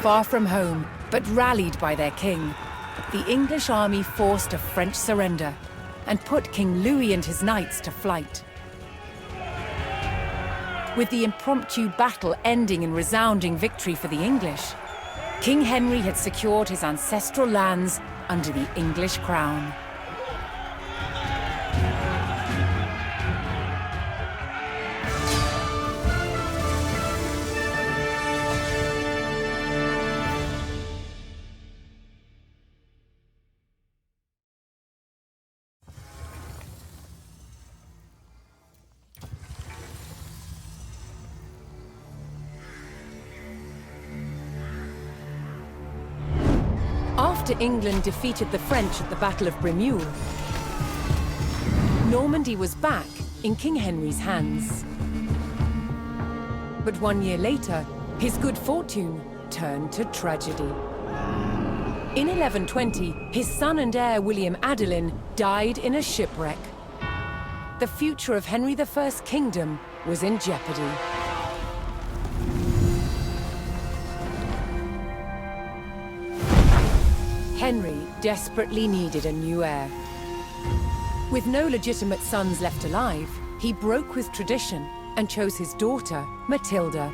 Far from home, but rallied by their king, the English army forced a French surrender and put King Louis and his knights to flight. With the impromptu battle ending in resounding victory for the English, King Henry had secured his ancestral lands under the English crown. After England defeated the French at the Battle of Bremule, Normandy was back in King Henry's hands. But 1 year later, his good fortune turned to tragedy. In 1120, his son and heir William Adelin died in a shipwreck. The future of Henry I's kingdom was in jeopardy. Henry desperately needed a new heir. With no legitimate sons left alive, he broke with tradition and chose his daughter, Matilda.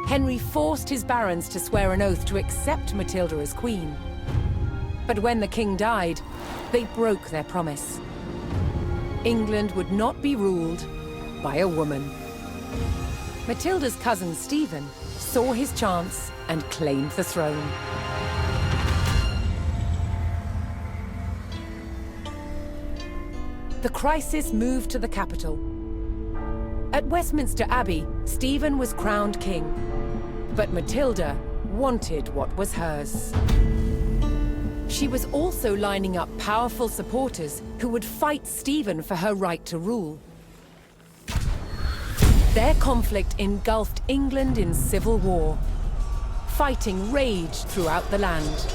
Henry forced his barons to swear an oath to accept Matilda as queen. But when the king died, they broke their promise. England would not be ruled by a woman. Matilda's cousin Stephen saw his chance and claimed the throne. The crisis moved to the capital. At Westminster Abbey, Stephen was crowned king, but Matilda wanted what was hers. She was also lining up powerful supporters who would fight Stephen for her right to rule. Their conflict engulfed England in civil war. Fighting raged throughout the land.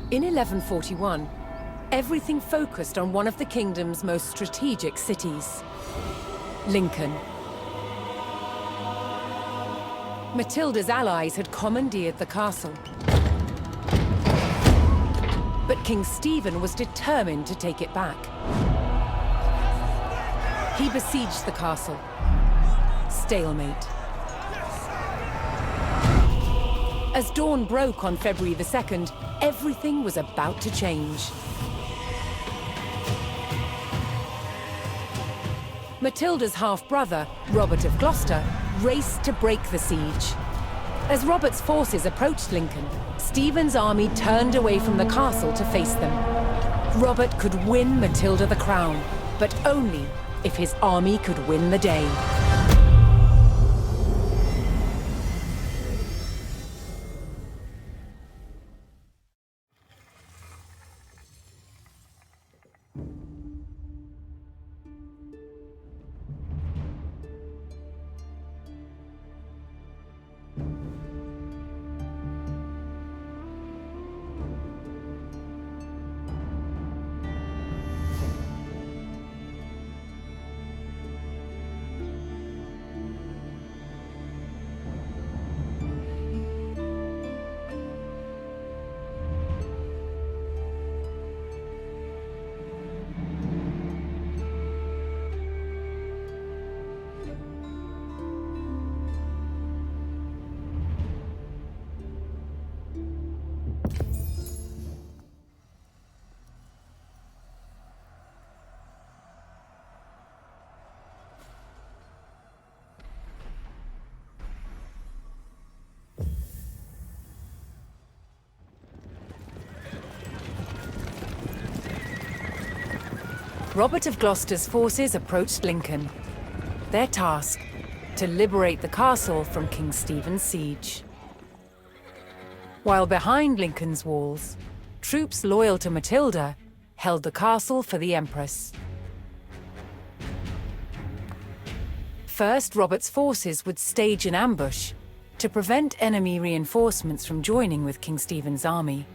In 1141, everything focused on one of the kingdom's most strategic cities, Lincoln. Matilda's allies had commandeered the castle. But King Stephen was determined to take it back. He besieged the castle. Stalemate. As dawn broke on February the 2nd, everything was about to change. Matilda's half-brother, Robert of Gloucester, raced to break the siege. As Robert's forces approached Lincoln, Stephen's army turned away from the castle to face them. Robert could win Matilda the crown, but only if his army could win the day. Robert of Gloucester's forces approached Lincoln. Their task, to liberate the castle from King Stephen's siege. While behind Lincoln's walls, troops loyal to Matilda held the castle for the Empress. First, Robert's forces would stage an ambush to prevent enemy reinforcements from joining with King Stephen's army.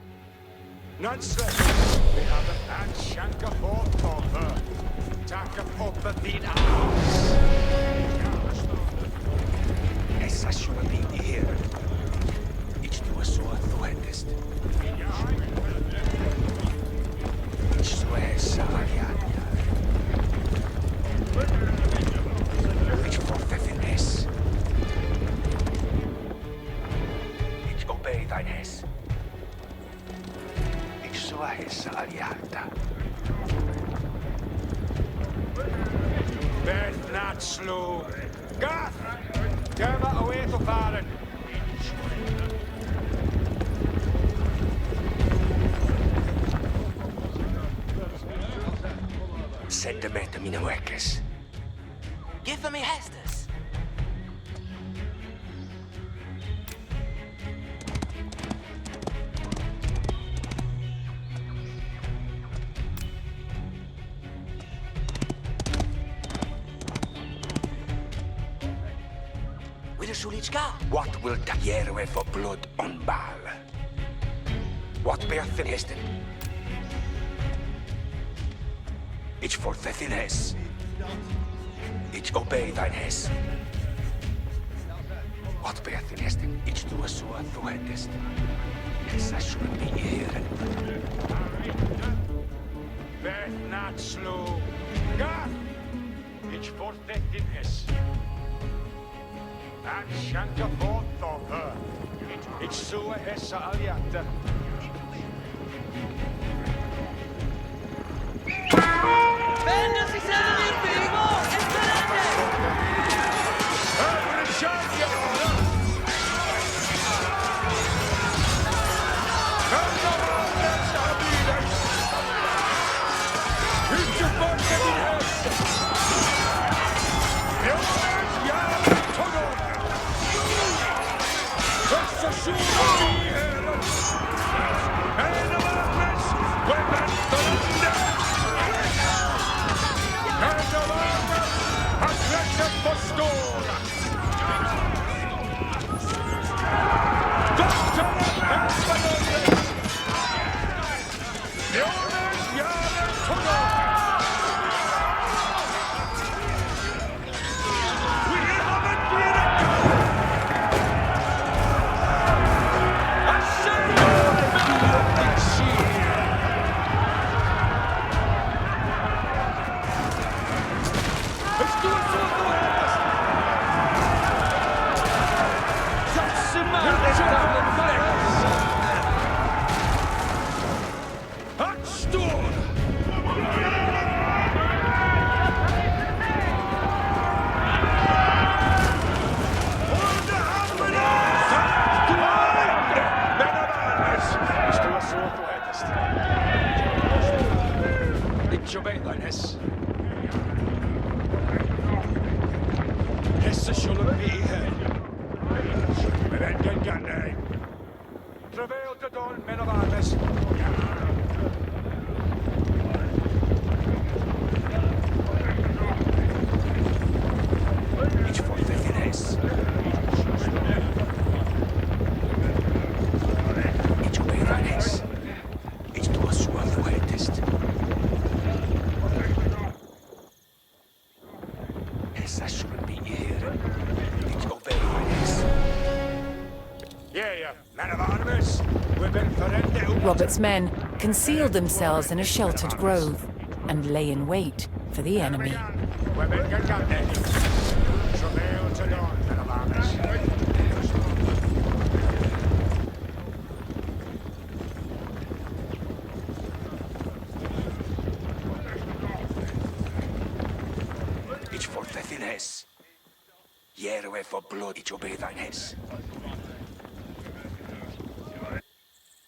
Beth not slow. Gath! Gemma away to Faren. Send them at the Minawekes. Give me Hestus. What will Tagierwe for blood on Baal? What bearth in Heston? Ich for Thethin Hes. Ich obey thine Hes. What bearth in Heston? Ich do a sua thuendest. Yes, I shouldn't be here. Beth not slow. Gath! Ich for Thethin Hes. And Shanka fought of her. It's Sua Hessa Aliata. Travail to dawn, men of arms. Ich for Thethin Hes. Ich obey thine Hes. Ich do a sua thuendest. Yes, I shouldn't be here. Ich obey thine Hes. Yeah, men of arms. We've been surrendered. Robert's men concealed themselves in a sheltered grove and lay in wait for the enemy. We've been Travail to dawn, men of arms. Ich for Thethin Hes. Yerwe for blood, ich obey thine Hes.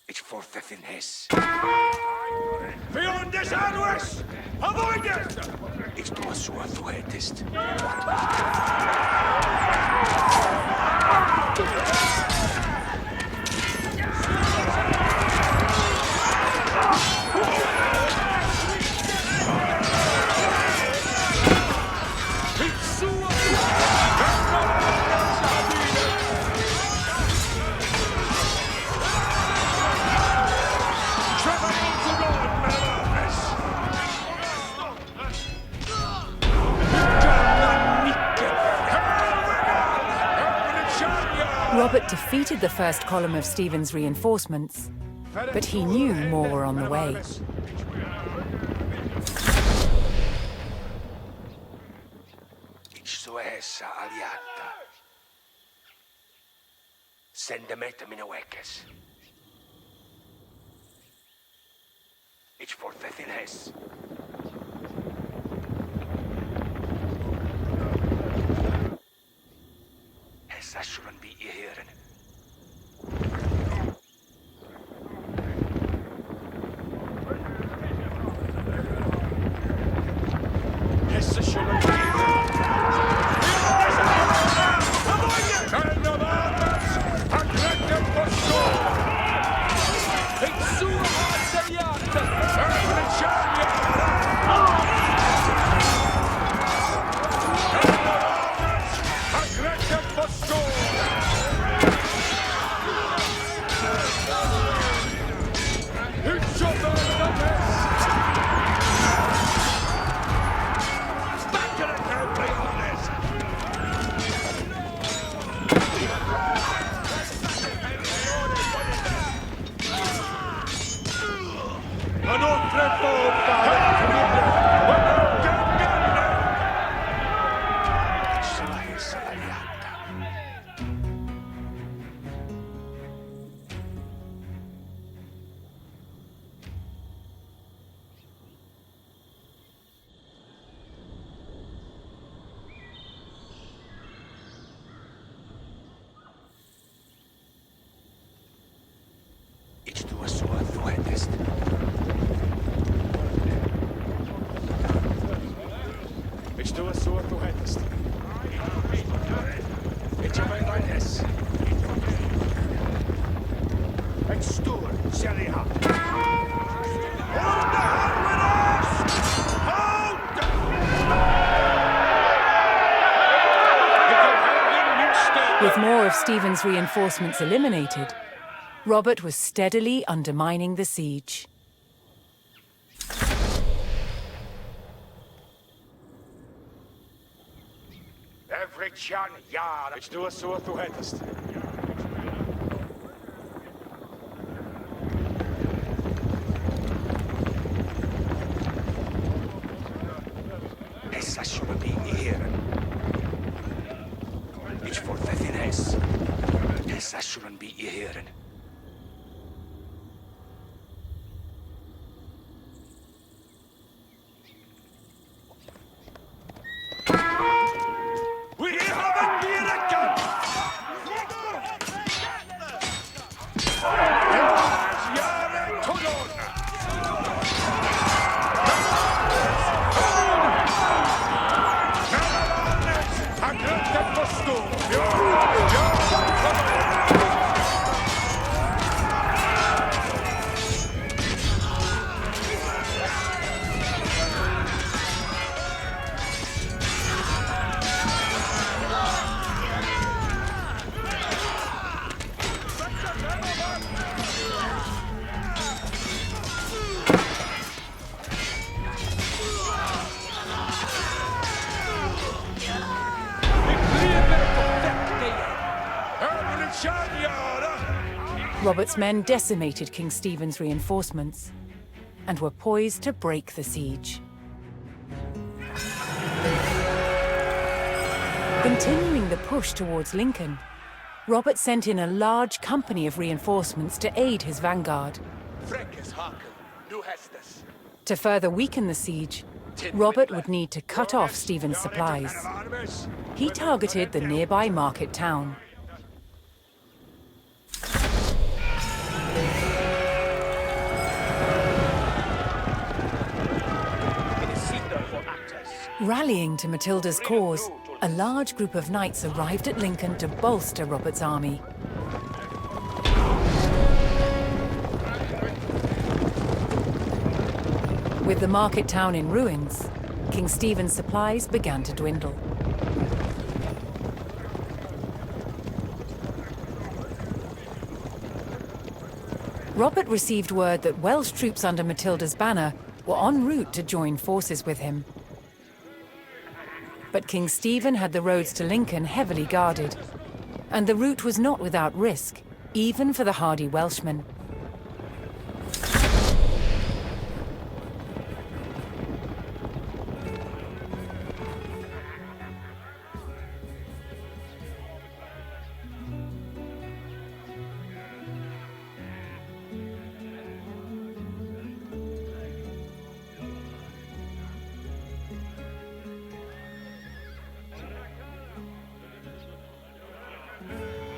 Ich fortheth in his. Beyond this Anwes! Avoid it! Ich tue so, du hättest. Robert defeated the first column of Stephen's reinforcements, but he knew more were on the way. Ich so essa aliata. Sendemet minawekes. Ich fortheth in his. Hessa shouldn't be hearing. Hessa shouldn't be Ich tue so, du hättest. Ich tue so, du hättest. Ich habe ein Hess. Ein Stuhl, Shelley-Hub. With more of Stephen's reinforcements eliminated, Robert was steadily undermining the siege. Every Jan jaar. Ich tue so, du hättest. Hessa shouldn't be hearing. Ich fortheth in his. Hessa shouldn't be hearing. We have a miracle! Robert's men decimated King Stephen's reinforcements and were poised to break the siege. Continuing the push towards Lincoln, Robert sent in a large company of reinforcements to aid his vanguard. To further weaken the siege, Robert would need to cut off Stephen's supplies. He targeted the nearby market town. Rallying to Matilda's cause, a large group of knights arrived at Lincoln to bolster Robert's army. With the market town in ruins, King Stephen's supplies began to dwindle. Robert received word that Welsh troops under Matilda's banner were en route to join forces with him. But King Stephen had the roads to Lincoln heavily guarded, and the route was not without risk, even for the hardy Welshmen.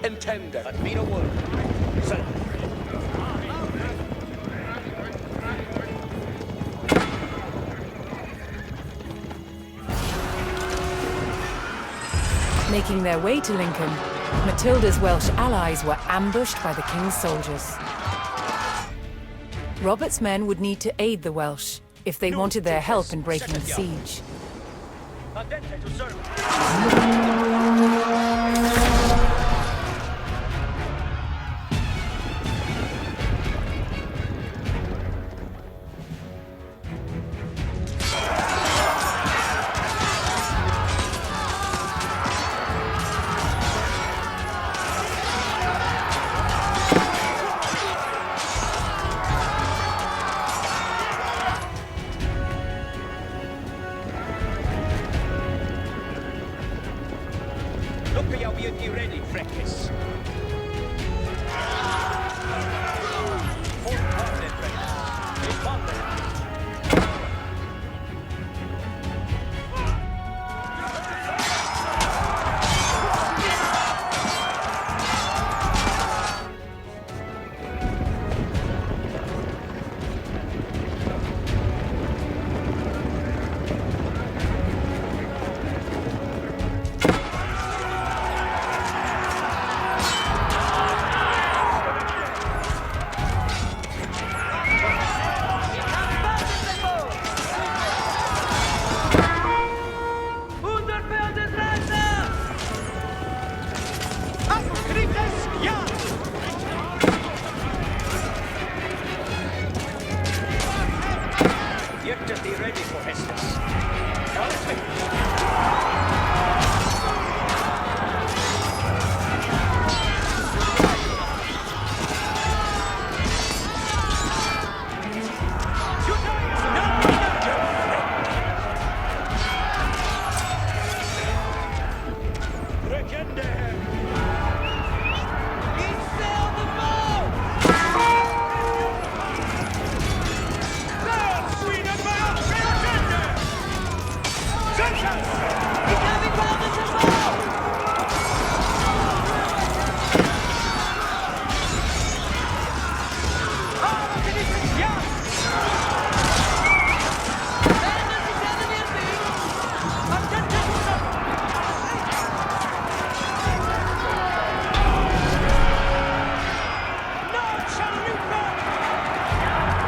Intended. Admira word. Sir. Making their way to Lincoln, Matilda's Welsh allies were ambushed by the king's soldiers. Robert's men would need to aid the Welsh if they wanted their help in breaking the siege. Adente to serve. Look, you'll be ready, Freckles.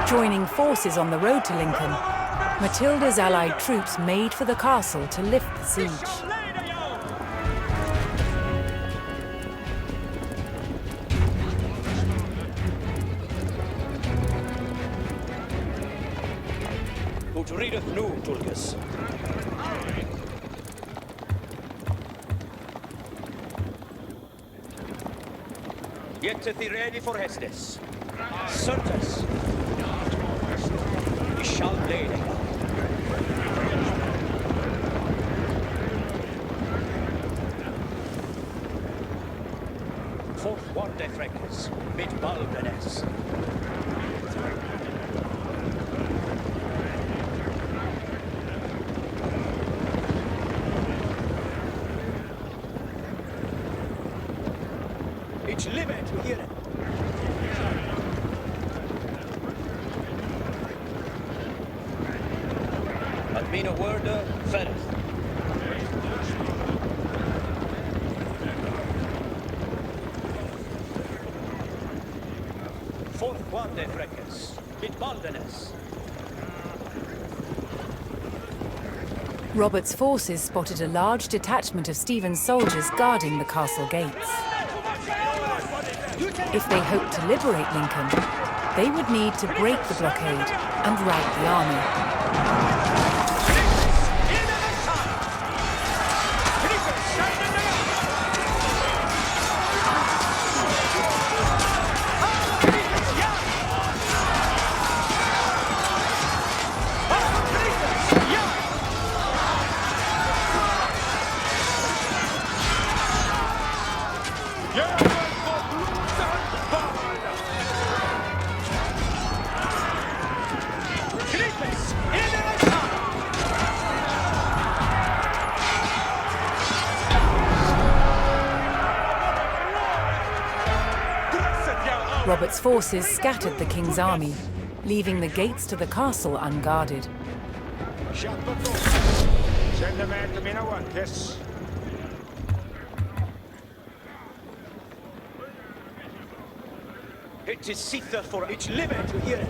Joining forces on the road to Lincoln, Matilda's allied troops made for the castle to lift the siege. Ut readeth nu, Tulgus. Get thee ready for Hestes. Certes. We shall lay them. Forward the Freckles, mid Baldanes. It's livet to hear it. Mina Werder, Ferris. Fourth Quante Freckes, mit Baldenes. Robert's forces spotted a large detachment of Stephen's soldiers guarding the castle gates. If they hoped to liberate Lincoln, they would need to break the blockade and rout the army. Robert's forces scattered the king's army, leaving the gates to the castle unguarded. Shut the door. Send a man to Mina Wantis. It is Sitha for each liver to hear it.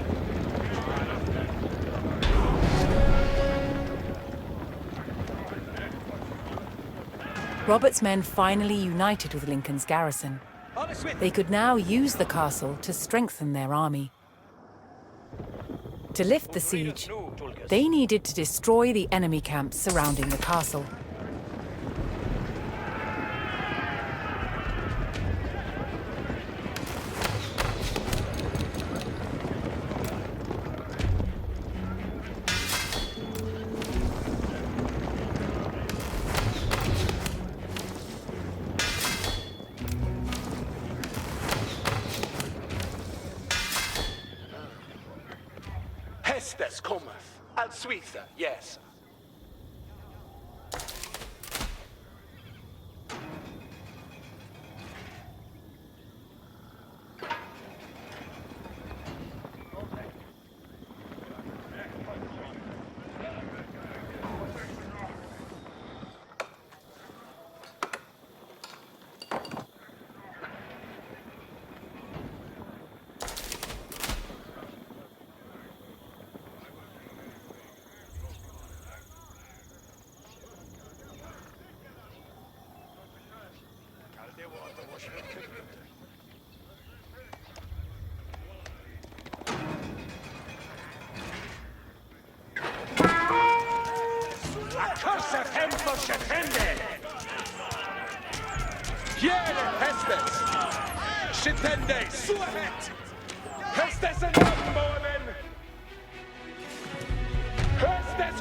Robert's men finally united with Lincoln's garrison. They could now use the castle to strengthen their army. To lift the siege, they needed to destroy the enemy camps surrounding the castle. Hestes cometh. Al Suiza, yes. Accursed Tempel Shetende! Hiere Hestes! Shitende, suamet! Hestes en Boemen! Hestes